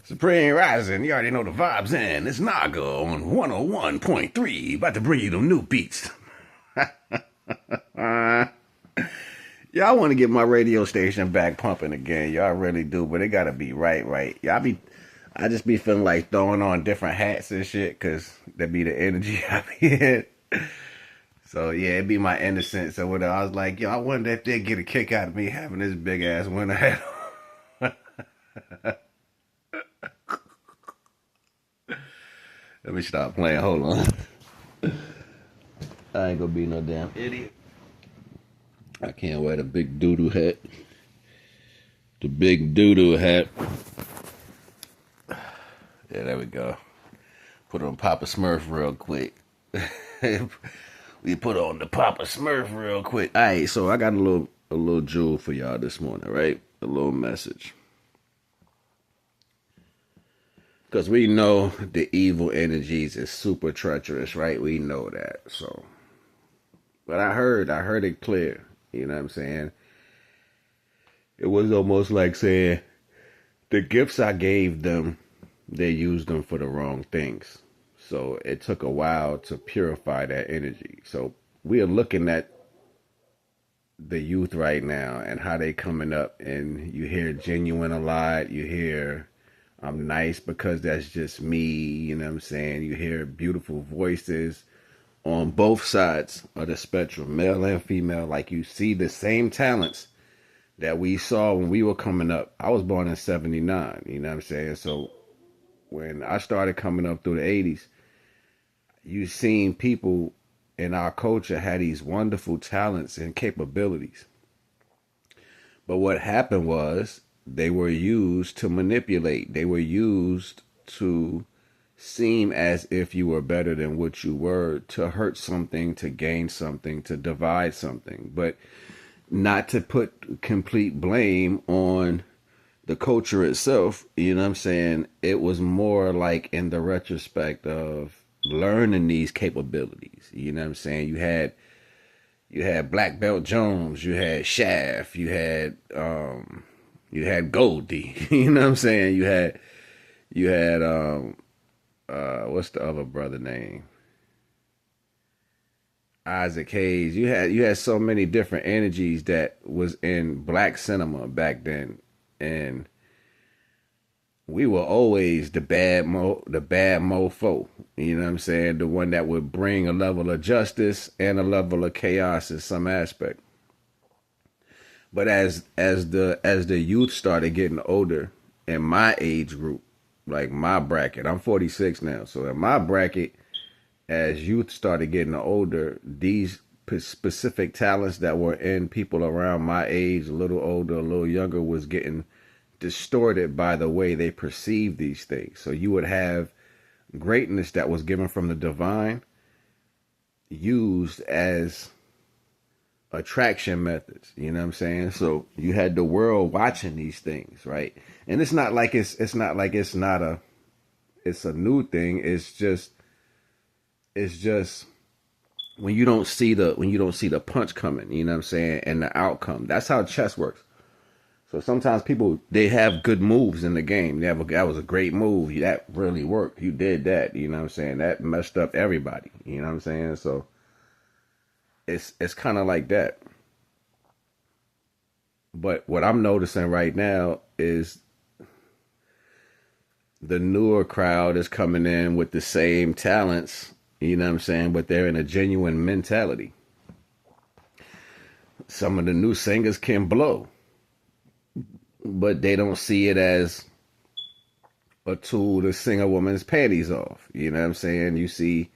Supreme Rising, you already know the vibes, and it's Naga on 101.3, about to bring you them new beats. Y'all want to get my radio station back pumping again. Y'all really do, but it gotta be right. I just be feeling like throwing on different hats and shit, cause that be the energy I be in. So yeah, it be my innocence or whatever. I was like, yo, I wonder if they get a kick out of me having this big ass winter hat on. Let me stop playing. Hold on. I ain't gonna be no damn idiot. I can't wear the big doodoo hat. The big doodoo hat. Yeah, there we go. Put on Papa Smurf real quick. We put on the Papa Smurf real quick. Alright, so I got a little jewel for y'all this morning, right? A little message. Because we know the evil energies is super treacherous, right? We know that. So, but I heard it clear. You know what I'm saying? It was almost like saying the gifts I gave them, they used them for the wrong things. So it took a while to purify that energy. So we are looking at the youth right now and how they coming up, and you hear genuine a lot. You hear I'm nice because that's just me. You know what I'm saying? You hear beautiful voices on both sides of the spectrum, male and female. Like you see the same talents that we saw when we were coming up. I was born in 79, you know what I'm saying? So when I started coming up through the 80s, you seen people in our culture had these wonderful talents and capabilities. But what happened was they were used to manipulate. They were used to seem as if you were better than what you were, to hurt something, to gain something, to divide something, but not to put complete blame on the culture itself. You know what I'm saying? It was more like in the retrospect of learning these capabilities. You know what I'm saying? You had Black Belt Jones, you had Shaft, you had Goldie. You know what I'm saying? You had what's the other brother name? Isaac Hayes. You had so many different energies that was in black cinema back then, and we were always the bad mofo. You know what I'm saying? The one that would bring a level of justice and a level of chaos in some aspect. But as the youth started getting older in my age group, like my bracket, I'm 46 now. So in my bracket, as youth started getting older, these specific talents that were in people around my age, a little older, a little younger, was getting distorted by the way they perceive these things. So you would have greatness that was given from the divine used as attraction methods. You know what I'm saying? So you had the world watching these things, right? And it's not like it's a new thing. It's just when you don't see the punch coming, you know what I'm saying, and the outcome. That's how chess works. So sometimes people, they have good moves in the game. That was a great move. That really worked. You did that. You know what I'm saying? That messed up everybody. You know what I'm saying? So it's kind of like that. But what I'm noticing right now is the newer crowd is coming in with the same talents, you know what I'm saying, but they're in a genuine mentality. Some of the new singers can blow, but they don't see it as a tool to sing a woman's panties off. You know what I'm saying? You see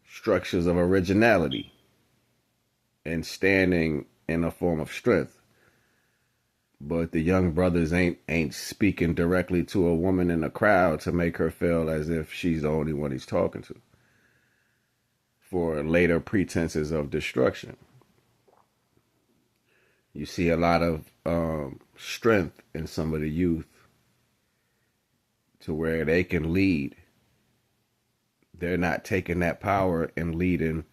structures of originality and standing in a form of strength. But the young brothers ain't speaking directly to a woman in a crowd to make her feel as if she's the only one he's talking to, for later pretenses of destruction. You see a lot of strength in some of the youth to where they can lead. They're not taking that power and leading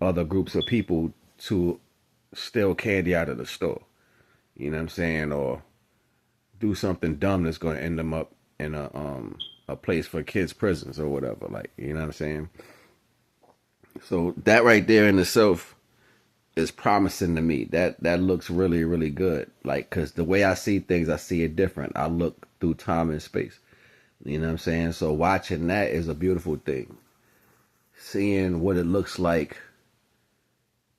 other groups of people to steal candy out of the store. You know what I'm saying? Or do something dumb that's going to end them up in a place for kids prisons or whatever. Like, you know what I'm saying? So that right there in itself is promising to me. That looks really really good. Like, cause the way I see things, I see it different. I look through time and space. You know what I'm saying? So watching that is a beautiful thing. Seeing what it looks like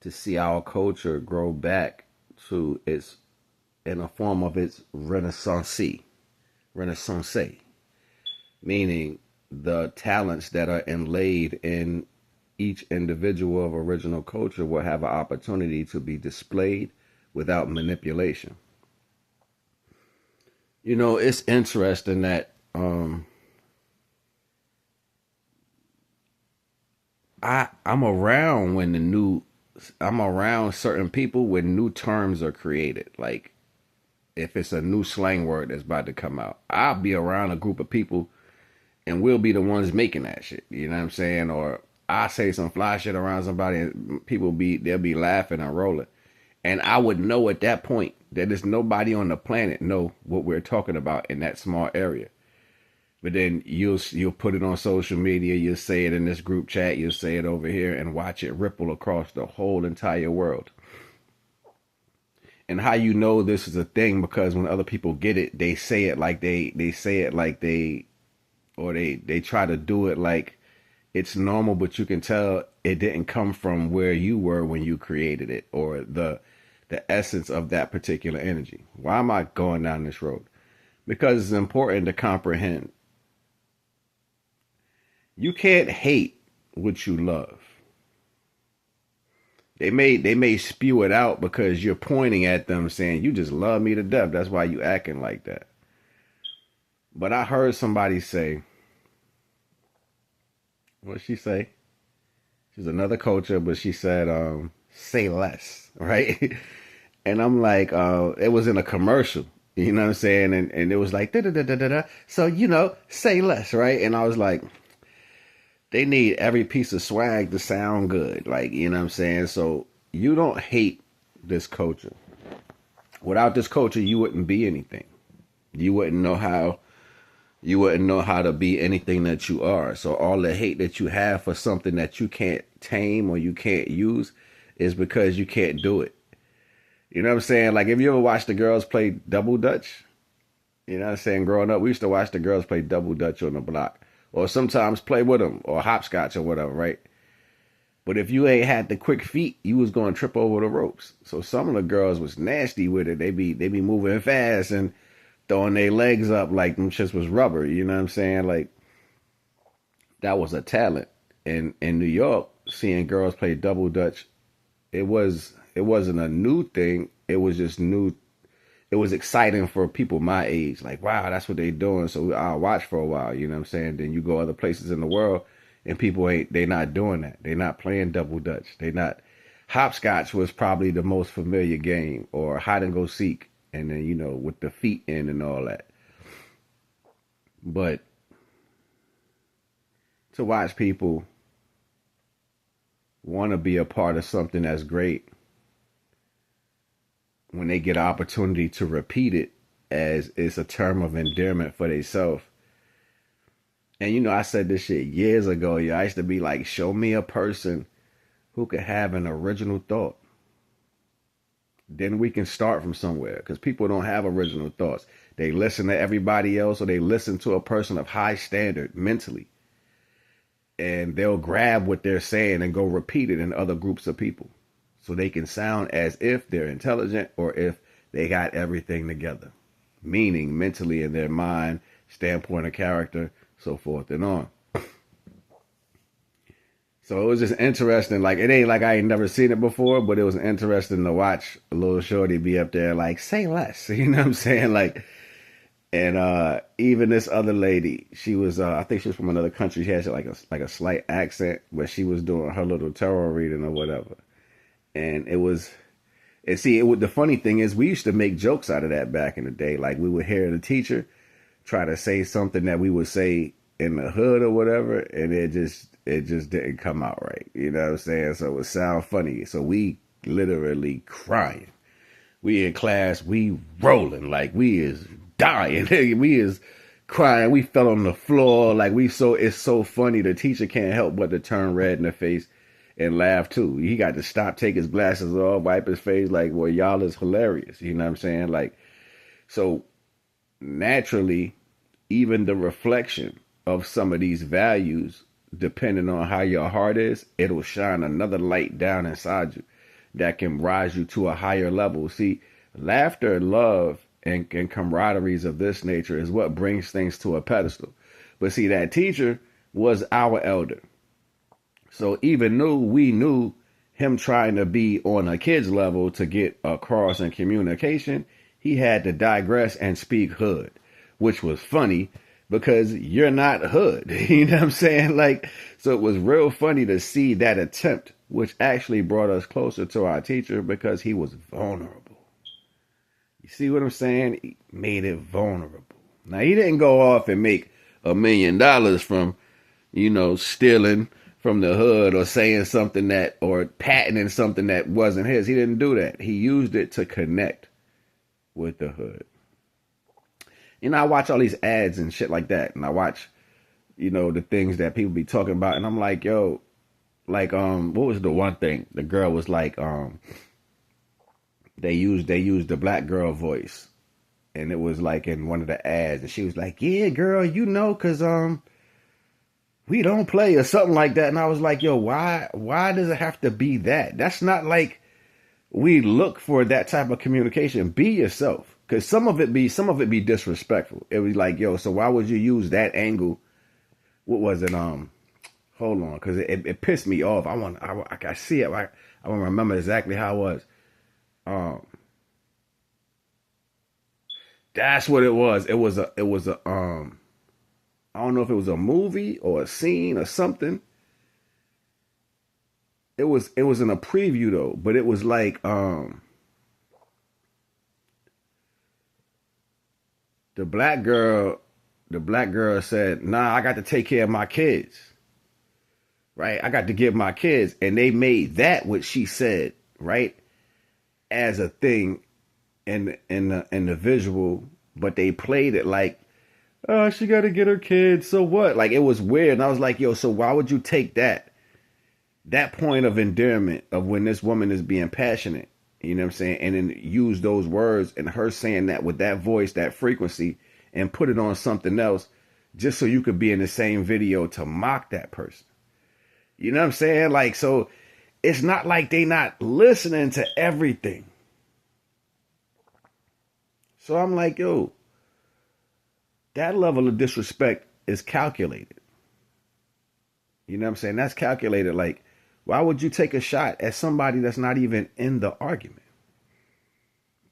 to see our culture grow back to its in a form of its renaissance, meaning the talents that are inlaid in each individual of original culture will have an opportunity to be displayed without manipulation. You know, it's interesting that I'm around when I'm around certain people when new terms are created. Like, if it's a new slang word that's about to come out, I'll be around a group of people and we'll be the ones making that shit. You know what I'm saying? Or I say some fly shit around somebody and they'll be laughing and rolling. And I would know at that point that there's nobody on the planet know what we're talking about in that small area. But then you'll put it on social media, you'll say it in this group chat, you'll say it over here and watch it ripple across the whole entire world. And how you know this is a thing, because when other people get it, they say it like they say it like they try to do it like it's normal, but you can tell it didn't come from where you were when you created it, or the essence of that particular energy. Why am I going down this road? Because it's important to comprehend. You can't hate what you love. They may spew it out because you're pointing at them saying, you just love me to death. That's why you acting like that. But I heard somebody say, what'd she say? She's another culture, but she said, say less, right? And I'm like, it was in a commercial, you know what I'm saying? And it was like, da da da da da da. So, you know, say less, right? And I was like, they need every piece of swag to sound good. Like, you know what I'm saying? So you don't hate this culture. Without this culture, you wouldn't be anything. You wouldn't know how to be anything that you are. So all the hate that you have for something that you can't tame or you can't use is because you can't do it. You know what I'm saying? Like, if you ever watched the girls play double dutch, you know what I'm saying? Growing up, we used to watch the girls play double dutch on the block, or sometimes play with them, or hopscotch or whatever, right? But if you ain't had the quick feet, you was going to trip over the ropes. So some of the girls was nasty with it. They be moving fast and throwing their legs up like them shits was rubber. You know what I'm saying? Like, that was a talent. And in New York, seeing girls play double dutch, it wasn't a new thing. It was just new. It was exciting for people my age. Like, wow, that's what they doing. So I'll watch for a while. You know what I'm saying? Then you go other places in the world and they not doing that. They not playing double dutch. They not. Hopscotch was probably the most familiar game, or hide and go seek. And then, you know, with the feet in and all that. But to watch people want to be a part of something that's great, when they get an opportunity to repeat it as it's a term of endearment for themselves. And, you know, I said this shit years ago. Yeah, I used to be like, show me a person who could have an original thought. Then we can start from somewhere, because people don't have original thoughts. They listen to everybody else, or they listen to a person of high standard mentally, and they'll grab what they're saying and go repeat it in other groups of people, so they can sound as if they're intelligent or if they got everything together, meaning mentally in their mind, standpoint of character, so forth and on. So it was just interesting. Like, it ain't like I ain't never seen it before, but it was interesting to watch a little shorty be up there like, say less. You know what I'm saying? Like, and even this other lady, she was, I think she was from another country. She had like a slight accent, but she was doing her little tarot reading or whatever. And the funny thing is, we used to make jokes out of that back in the day. Like, we would hear the teacher try to say something that we would say in the hood or whatever, and it just didn't come out right. You know what I'm saying? So it would sound funny. So we literally crying. We in class, we rolling like we is dying. We is crying. We fell on the floor. Like it's so funny. The teacher can't help but to turn red in the face and laugh too. He got to stop, take his glasses off, wipe his face. Like, well, y'all is hilarious. You know what I'm saying? Like, so naturally, even the reflection of some of these values, depending on how your heart is, it'll shine another light down inside you that can rise you to a higher level. See, laughter, love, and camaraderies of this nature is what brings things to a pedestal. But see, that teacher was our elder. So even though we knew him trying to be on a kid's level to get across in communication, he had to digress and speak hood, which was funny because you're not hood. You know what I'm saying? Like, so it was real funny to see that attempt, which actually brought us closer to our teacher because he was vulnerable. You see what I'm saying? He made it vulnerable. Now, he didn't go off and make $1 million from, stealing from the hood or saying something that, or patenting something that wasn't his. He didn't do that. He used it to connect with the hood. I watch all these ads and shit like that. And I watch, the things that people be talking about. And I'm like, yo, like, what was the one thing? The girl was like, they used the black girl voice. And it was like in one of the ads. And she was like, yeah, girl, cause, we don't play or something like that. And I was like, yo, why does it have to be that? That's not like we look for that type of communication. Be yourself. Because some of it be disrespectful. It was like, yo, so why would you use that angle? What was it? Hold on, because it pissed me off. I see it. I want to remember exactly how it was. That's what it was. It was a I don't know if it was a movie or a scene or something. It was in a preview though, but it was like the black girl said, nah, I got to take care of my kids. Right? I got to give my kids. And they made that what she said, right, as a thing in the visual, but they played it like, oh, she got to get her kids. So what? Like, it was weird. And I was like, yo, so why would you take that point of endearment of when this woman is being passionate, you know what I'm saying? And then use those words and her saying that with that voice, that frequency, and put it on something else just so you could be in the same video to mock that person. You know what I'm saying? Like, so it's not like they not listening to everything. So I'm like, yo, that level of disrespect is calculated. You know what I'm saying? That's calculated. Like, why would you take a shot at somebody that's not even in the argument?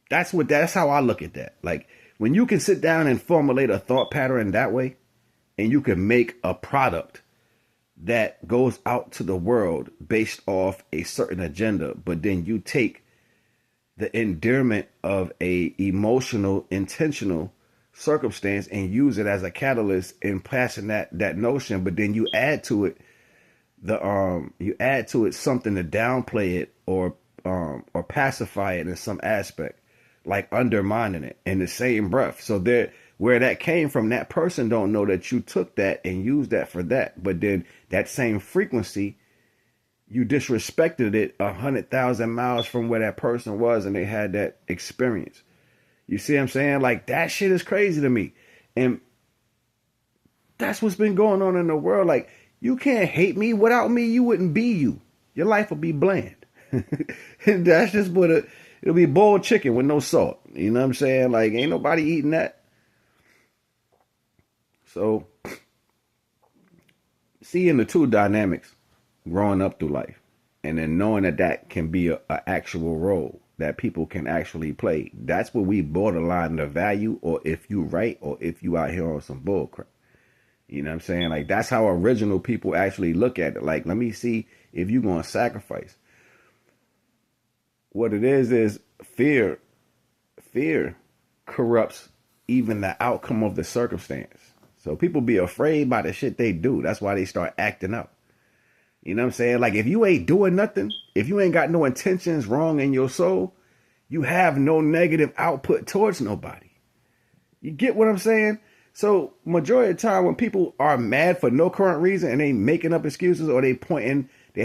That's how I look at that. Like, when you can sit down and formulate a thought pattern that way, and you can make a product that goes out to the world based off a certain agenda, but then you take the endearment of a emotional, intentional circumstance and use it as a catalyst in passing that notion, but then you add to it something to downplay it or pacify it in some aspect, like undermining it in the same breath. So where that came from, that person don't know that you took that and used that for that, but then that same frequency, you disrespected it 100,000 miles from where that person was and they had that experience. You see what I'm saying? Like, that shit is crazy to me. And that's what's been going on in the world. Like, you can't hate me. Without me, you wouldn't be you. Your life would be bland. And that's just what it'll be boiled chicken with no salt. You know what I'm saying? Like, ain't nobody eating that. So, seeing the two dynamics growing up through life and then knowing that can be a actual role that people can actually play. That's where we borderline the value, or if you right, or if you out here on some bull crap. You know what I'm saying? Like, that's how original people actually look at it. Like, let me see if you're going to sacrifice. What it is fear. Fear corrupts even the outcome of the circumstance. So people be afraid by the shit they do. That's why they start acting up. You know what I'm saying? Like, if you ain't doing nothing, if you ain't got no intentions wrong in your soul, you have no negative output towards nobody. You get what I'm saying? So majority of the time when people are mad for no current reason and they making up excuses or they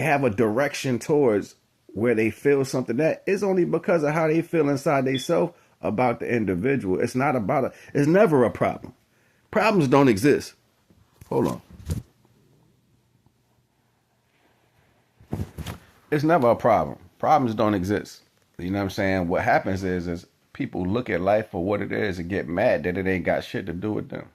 have a direction towards where they feel something that is only because of how they feel inside themselves about the individual. It's not about it's never a problem. Problems don't exist. Hold on. It's never a problem. Problems don't exist. You know what I'm saying? What happens is people look at life for what it is and get mad that it ain't got shit to do with them.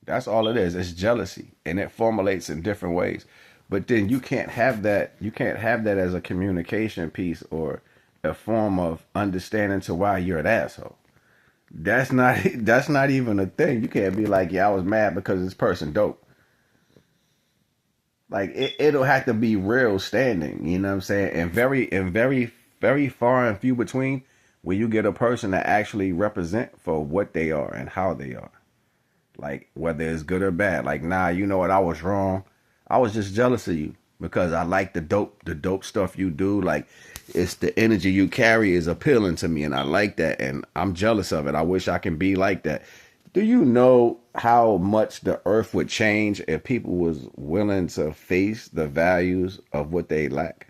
That's all it is. It's jealousy, and it formulates in different ways. But then you can't have that. You can't have that as a communication piece or a form of understanding to why you're an asshole. That's not. That's not even a thing. You can't be like, yeah, I was mad because this person dope. Like it'll have to be real standing. You know what I'm saying? And very far and few between where you get a person that actually represent for what they are and how they are. Like whether it's good or bad. Like, nah, you know what, I was wrong. I was just jealous of you because I like the dope stuff you do. Like it's the energy you carry is appealing to me and I like that and I'm jealous of it. I wish I can be like that. Do you know how much the earth would change if people was willing to face the values of what they lack?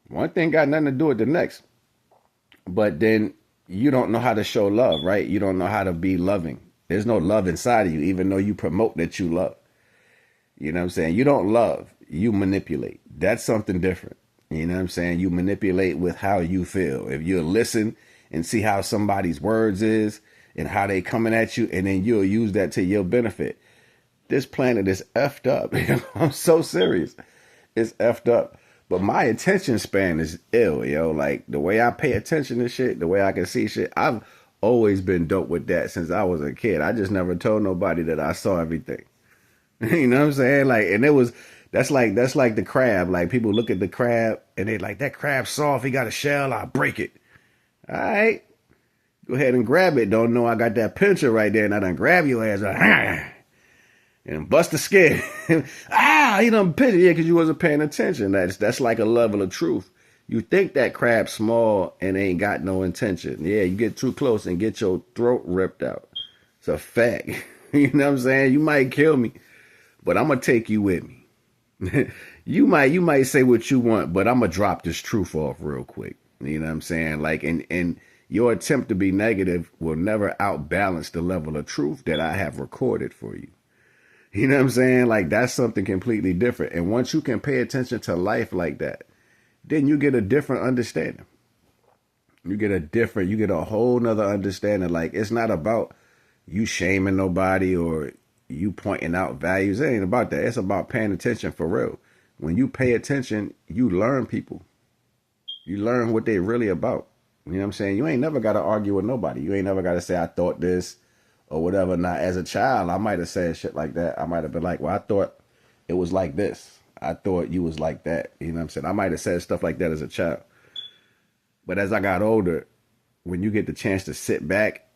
One thing got nothing to do with the next. But then you don't know how to show love, right? You don't know how to be loving. There's no love inside of you, even though you promote that you love. You know what I'm saying? You don't love, you manipulate. That's something different. You know what I'm saying? You manipulate with how you feel. If you listen and see how somebody's words is and how they coming at you, and then you'll use that to your benefit. This planet is effed up. I'm so serious. It's effed up. But my attention span is ill, yo. Like the way I pay attention to shit, the way I can see shit, I've always been dope with that since I was a kid. I just never told nobody that I saw everything. You know what I'm saying? Like, and that's like the crab. Like people look at the crab and they like, that crab's soft. He got a shell. I'll break it. All right, go ahead and grab it. Don't know I got that pincher right there, and I done grab your ass and bust the skin. You done pinch it, yeah, because you wasn't paying attention. That's like a level of truth. You think that crab's small and ain't got no intention. Yeah, you get too close and get your throat ripped out. It's a fact. You know what I'm saying? You might kill me, but I'm gonna take you with me. you might say what you want, but I'm gonna drop this truth off real quick. You know what I'm saying? Like, and your attempt to be negative will never outbalance the level of truth that I have recorded for you. You know what I'm saying? Like that's something completely different. And once you can pay attention to life like that, then you get a different understanding. You get a whole nother understanding. Like it's not about you shaming nobody or you pointing out values. It ain't about that. It's about paying attention for real. When you pay attention, you learn people. You learn what they really about. You know what I'm saying? You ain't never got to argue with nobody. You ain't never got to say, I thought this or whatever. Now, as a child, I might have said shit like that. I might have been like, well, I thought it was like this. I thought you was like that. You know what I'm saying? I might have said stuff like that as a child. But as I got older, when you get the chance to sit back,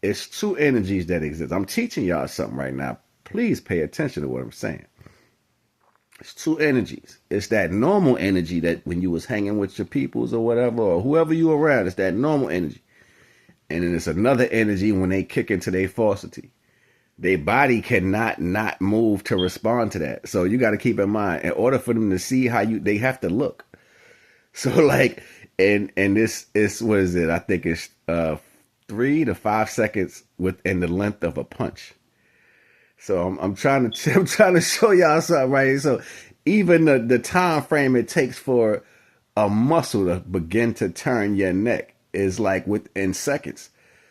it's two energies that exist. I'm teaching y'all something right now. Please pay attention to what I'm saying. It's two energies. It's that normal energy that when you was hanging with your peoples or whatever, or whoever you around, it's that normal energy. And then it's another energy when they kick into their falsity. Their body cannot not move to respond to that. So you got to keep in mind, in order for them to see how they have to look. So like, and this is, what is it? I think it's 3 to 5 seconds within the length of a punch. So I'm trying to show y'all something right here. So even the time frame it takes for a muscle to begin to turn your neck is like within seconds.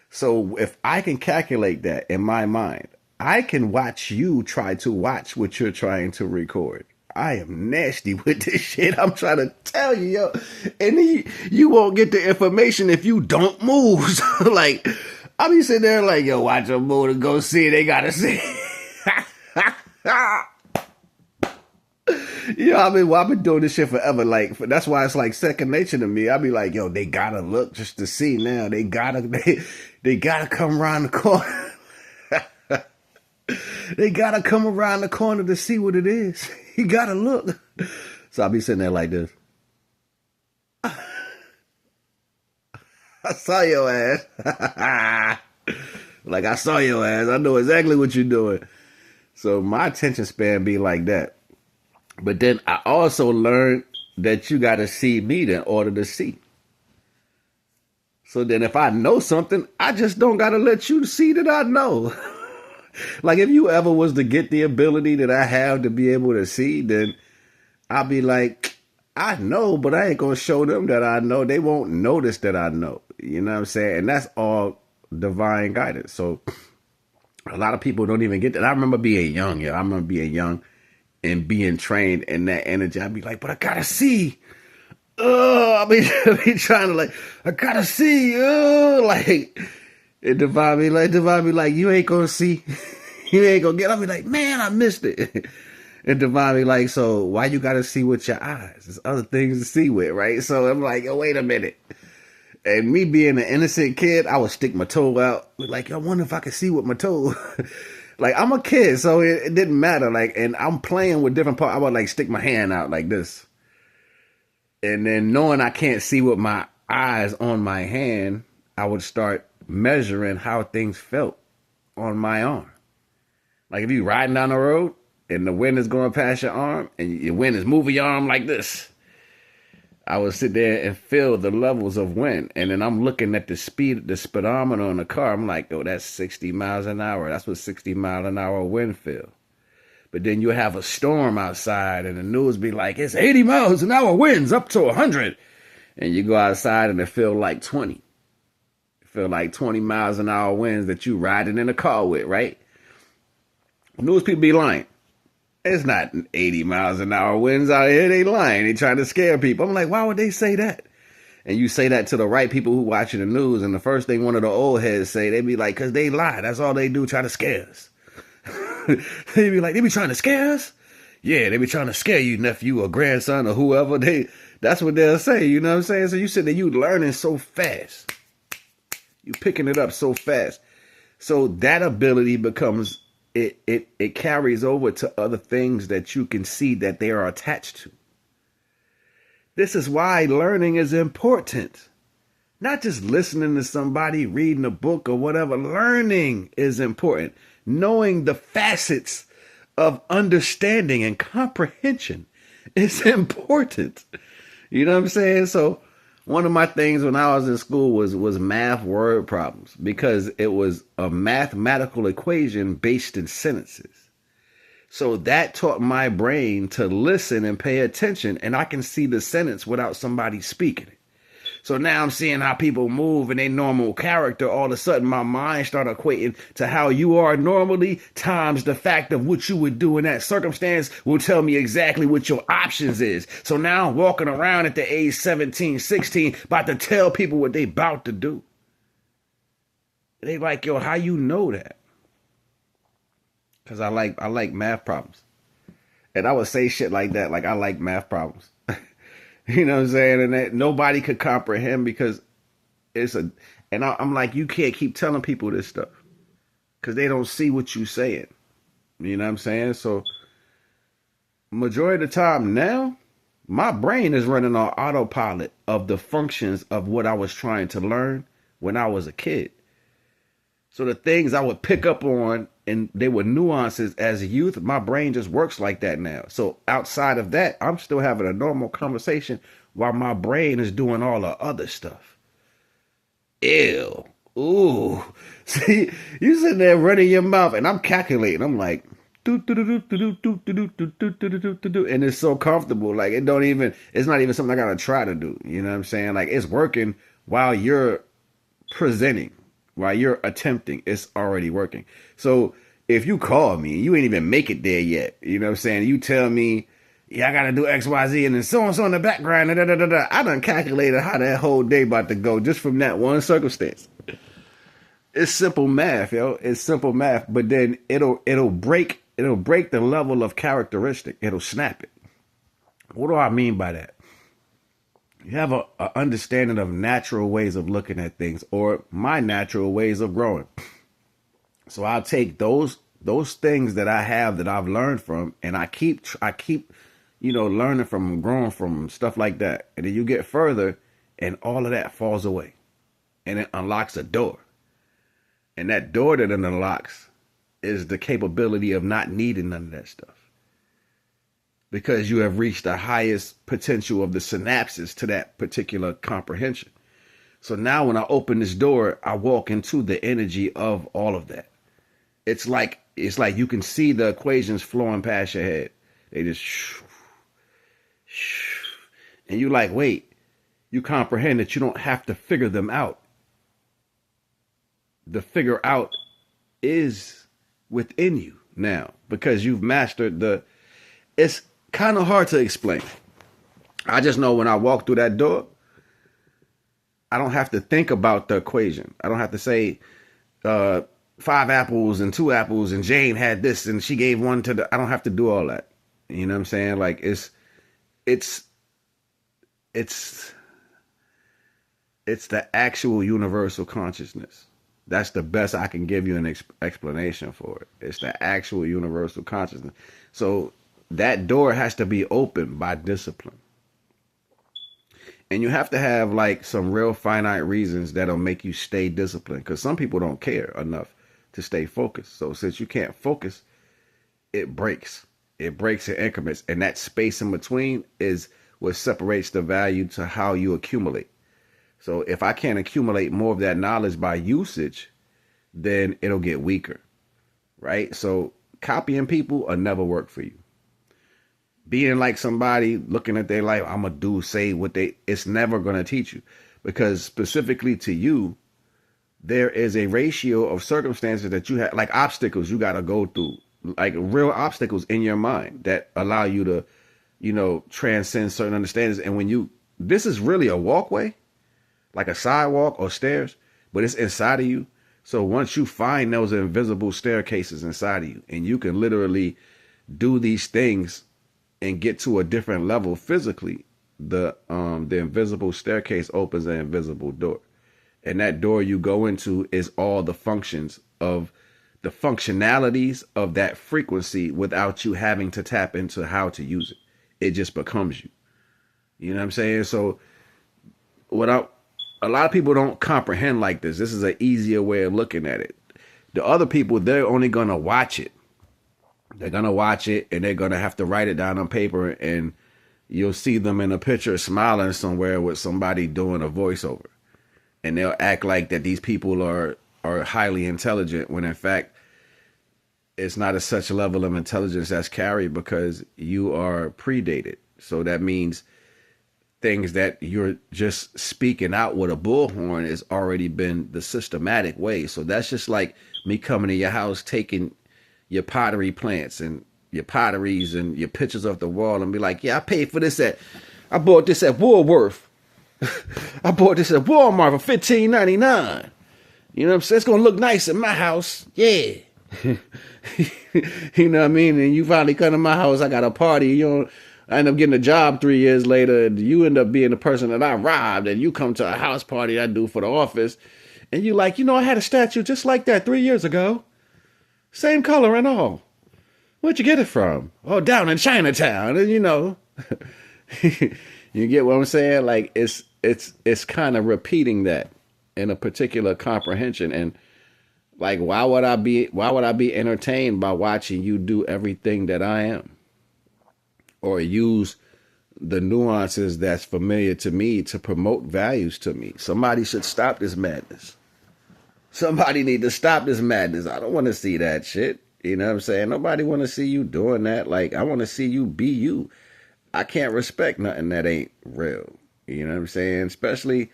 So if I can calculate that in my mind, I can watch you try to watch what you're trying to record. I am nasty with this shit. I'm trying to tell you, yo. And you won't get the information if you don't move. So like, I'll be sitting there like, yo, watch them move and go see it. They got to see it. You know, I've been doing this shit forever. Like, that's why it's like second nature to me. I'll be like, yo, they gotta look just to see now. They gotta come around the corner. They gotta come around the corner to see what it is. You gotta look. So I'll be sitting there like this. I saw your ass. Like, I saw your ass. I know exactly what you're doing. So my attention span be like that. But then I also learned that you got to see me in order to see. So then if I know something, I just don't got to let you see that I know. Like, if you ever was to get the ability that I have to be able to see, then I'll be like, I know, but I ain't going to show them that I know. They won't notice that I know. You know what I'm saying? And that's all divine guidance. So a lot of people don't even get that. I remember being young. Yeah, I remember being young and being trained in that energy. I'd be like, but I got to see. I be trying to like, I got to see. Like, and divine be like, you ain't going to see. You ain't going to get. I'll be like, man, I missed it. And Devon be like, so why you gotta see with your eyes? There's other things to see with, right? So I'm like, oh, wait a minute. And me being an innocent kid, I would stick my toe out. Like, I wonder if I could see with my toe. Like, I'm a kid, so it didn't matter. Like, and I'm playing with different parts. I would like stick my hand out like this. And then knowing I can't see with my eyes on my hand, I would start measuring how things felt on my arm. Like, if you riding down the road, and the wind is going past your arm, and your wind is moving your arm like this, I would sit there and feel the levels of wind. And then I'm looking at the speed, the speedometer on the car. I'm like, oh, that's 60 miles an hour. That's what 60 mile an hour wind feel. But then you have a storm outside, and the news be like, it's 80 miles an hour winds up to 100. And you go outside, and it feel like 20. It feel like 20 miles an hour winds that you riding in a car with, right? News people be lying. It's not 80 miles an hour winds out here. They lying. They trying to scare people. I'm like, why would they say that? And you say that to the right people who watching the news, and the first thing one of the old heads say, they be like, because they lie. That's all they do, try to scare us. They be like, they be trying to scare us? Yeah, they be trying to scare you, nephew or grandson or whoever. That's what they'll say, you know what I'm saying? So you sit there, you learning so fast. You picking it up so fast. So that ability becomes... It carries over to other things that you can see that they are attached to. This is why learning is important. Not just listening to somebody, reading a book or whatever. Learning is important. Knowing the facets of understanding and comprehension is important. You know what I'm saying? So one of my things when I was in school was math word problems, because it was a mathematical equation based in sentences. So that taught my brain to listen and pay attention, and I can see the sentence without somebody speaking it. So now I'm seeing how people move in their normal character. All of a sudden, my mind started equating to how you are normally times the fact of what you would do in that circumstance will tell me exactly what your options is. So now I'm walking around at the age 17, 16, about to tell people what they about to do. They like, yo, how you know that? Because I like math problems. And I would say shit like that, like I like math problems. You know what I'm saying? And that nobody could comprehend because I'm like, you can't keep telling people this stuff because they don't see what you saying. You know what I'm saying? So majority of the time now, my brain is running on autopilot of the functions of what I was trying to learn when I was a kid. So the things I would pick up on, and they were nuances as a youth, my brain just works like that now. So outside of that, I'm still having a normal conversation while my brain is doing all the other stuff. Ew. Ooh. See, you sitting there running your mouth, and I'm calculating. I'm like, and it's so comfortable. Like, it's not even something I gotta try to do. You know what I'm saying? Like, it's working while you're presenting. While you're attempting, it's already working. So if you call me, you ain't even make it there yet. You know what I'm saying? You tell me, yeah, I got to do X, Y, Z, and then so-and-so in the background. I done calculated how that whole day about to go just from that one circumstance. It's simple math, yo. It's simple math. But then it'll break the level of characteristic. It'll snap it. What do I mean by that? You have a understanding of natural ways of looking at things, or my natural ways of growing. So I'll take those things that I have that I've learned from, and I keep learning from, growing from, stuff like that. And then you get further, and all of that falls away, and it unlocks a door. And that door that it unlocks is the capability of not needing none of that stuff. Because you have reached the highest potential of the synapses to that particular comprehension. So now when I open this door, I walk into the energy of all of that. It's like you can see the equations flowing past your head. They just and you like, wait, you comprehend that you don't have to figure them out. The figure out is within you now because you've mastered it's kind of hard to explain. I just know when I walk through that door, I don't have to think about the equation. I don't have to say 5 apples and 2 apples and Jane had this and she gave one to I don't have to do all that. You know what I'm saying? Like it's the actual universal consciousness. That's the best I can give you an explanation for it. It's the actual universal consciousness. So that door has to be opened by discipline. And you have to have like some real finite reasons that'll make you stay disciplined. Because some people don't care enough to stay focused. So since you can't focus, it breaks. It breaks in increments. And that space in between is what separates the value to how you accumulate. So if I can't accumulate more of that knowledge by usage, then it'll get weaker, right? So copying people will never work for you. Being like somebody, looking at their life, I'm going to say what it's never going to teach you. Because specifically to you, there is a ratio of circumstances that you have, like obstacles you got to go through, like real obstacles in your mind that allow you to, transcend certain understandings. And this is really a walkway, like a sidewalk or stairs, but it's inside of you. So once you find those invisible staircases inside of you and you can literally do these things and get to a different level physically, the invisible staircase opens an invisible door. And that door you go into is all the functions of the functionalities of that frequency without you having to tap into how to use it. It just becomes you. You know what I'm saying? So a lot of people don't comprehend like this. This is an easier way of looking at it. The other people, they're only going to watch it. They're going to watch it and they're going to have to write it down on paper and you'll see them in a picture smiling somewhere with somebody doing a voiceover. And they'll act like that these people are highly intelligent when in fact it's not such a level of intelligence that's carried because you are predated. So that means things that you're just speaking out with a bullhorn has already been the systematic way. So that's just like me coming to your house, taking your pottery plants and your potteries and your pictures of the wall and be like, yeah, I paid for this I bought this at Woolworth. I bought this at Walmart for $15.99. You know what I'm saying? It's going to look nice in my house. Yeah. You know what I mean? And you finally come to my house, I got a party, I end up getting a job 3 years later, and you end up being the person that I robbed, and you come to a house party I do for the office, and you like, I had a statue just like that 3 years ago. Same color and all. Where'd you get it from? Oh, down in Chinatown. And you get what I'm saying? Like it's kind of repeating that in a particular comprehension. And like, why would I be entertained by watching you do everything that I am? Or use the nuances that's familiar to me to promote values to me. Somebody should stop this madness. Somebody need to stop this madness. I don't want to see that shit. You know what I'm saying? Nobody want to see you doing that. Like, I want to see you be you. I can't respect nothing that ain't real. You know what I'm saying? Especially,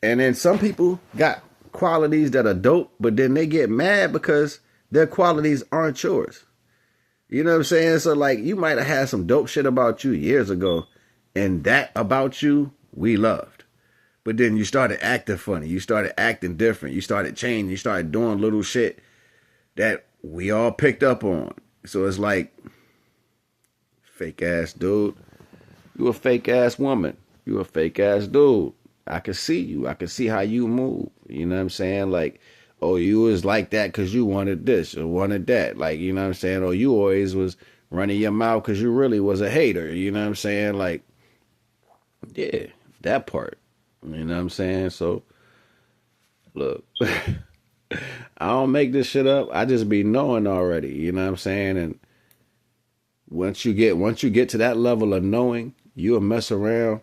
and then some people got qualities that are dope, but then they get mad because their qualities aren't yours. You know what I'm saying? So like, you might have had some dope shit about you years ago, and that about you, we loved. But then you started acting funny. You started acting different. You started changing. You started doing little shit that we all picked up on. So it's like, fake ass dude. You a fake ass woman. You a fake ass dude. I can see you. I can see how you move. You know what I'm saying? Like, oh, you was like that because you wanted this or wanted that. Like, you know what I'm saying? Oh, you always was running your mouth because you really was a hater. You know what I'm saying? Like, yeah, that part. You know what I'm saying? So, look, I don't make this shit up. I just be knowing already. You know what I'm saying? And once you get to that level of knowing, you'll mess around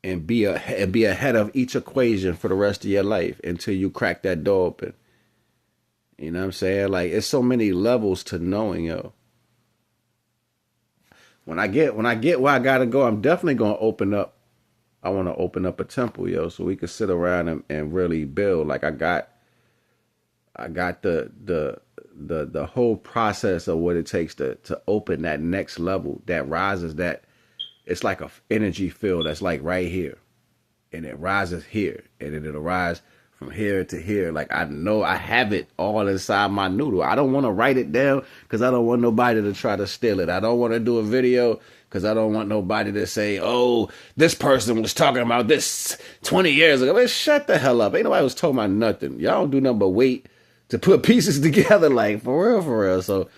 and be ahead of each equation for the rest of your life until you crack that door open. You know what I'm saying? Like it's so many levels to knowing, yo. When I get where I gotta go, I'm definitely gonna open up. I want to open up a temple, yo, so we could sit around and really build. Like I got the whole process of what it takes to open that next level that rises. That it's like a energy field that's like right here, and it rises here, and then it'll rise from here to here. Like I know I have it all inside my noodle. I don't want to write it down because I don't want nobody to try to steal it. I don't want to do a video because I don't want nobody to say, "Oh, this person was talking about this 20 years ago." Man, shut the hell up. Ain't nobody was talking about nothing. Y'all don't do nothing but wait to put pieces together. Like for real, for real. So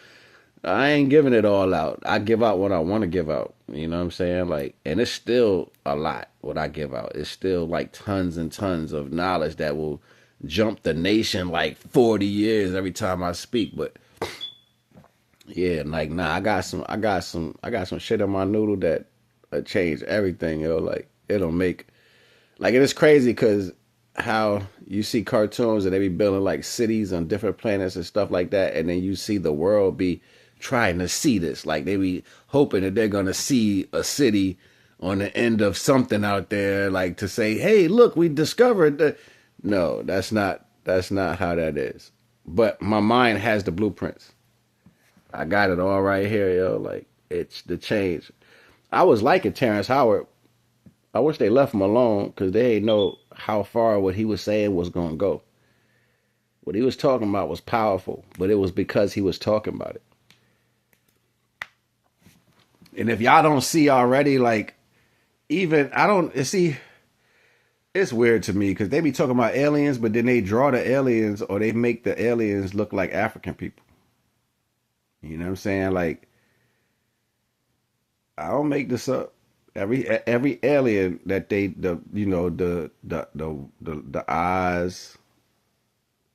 I ain't giving it all out. I give out what I want to give out. You know what I'm saying? Like, and it's still a lot what I give out. It's still like tons and tons of knowledge that will jump the nation like 40 years every time I speak. But yeah, like nah, I got some shit in my noodle that change everything, yo. Like it'll make like it is crazy because how you see cartoons and they be building like cities on different planets and stuff like that, and then you see the world be trying to see this. Like they be hoping that they're gonna see a city on the end of something out there, like to say, "Hey, look, we discovered the." No, that's not how that is. But my mind has the blueprints. I got it all right here, yo. Like it's the change. I was liking Terrence Howard. I wish they left him alone because they didn't know how far what he was saying was gonna go. What he was talking about was powerful, but it was because he was talking about it. And if y'all don't see already, like even I don't see. It's weird to me because they be talking about aliens, but then they draw the aliens or they make the aliens look like African people. You know what I'm saying? Like I don't make this up. Every alien that they the eyes,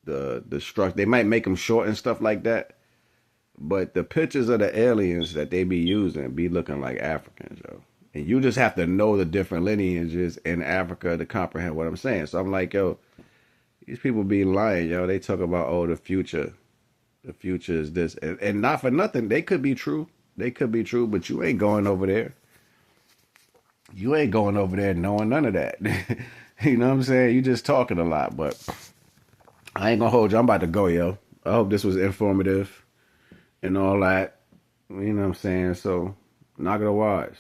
the structure, they might make them short and stuff like that. But the pictures of the aliens that they be using be looking like Africans, yo. And you just have to know the different lineages in Africa to comprehend what I'm saying. So I'm like, yo, these people be lying, yo. They talk about, oh, the future. The future is this. And not for nothing. They could be true. They could be true, but you ain't going over there. You ain't going over there knowing none of that. You know what I'm saying? You just talking a lot, but I ain't gonna hold you. I'm about to go, yo. I hope this was informative and all that. You know what I'm saying? So, knock it a wise.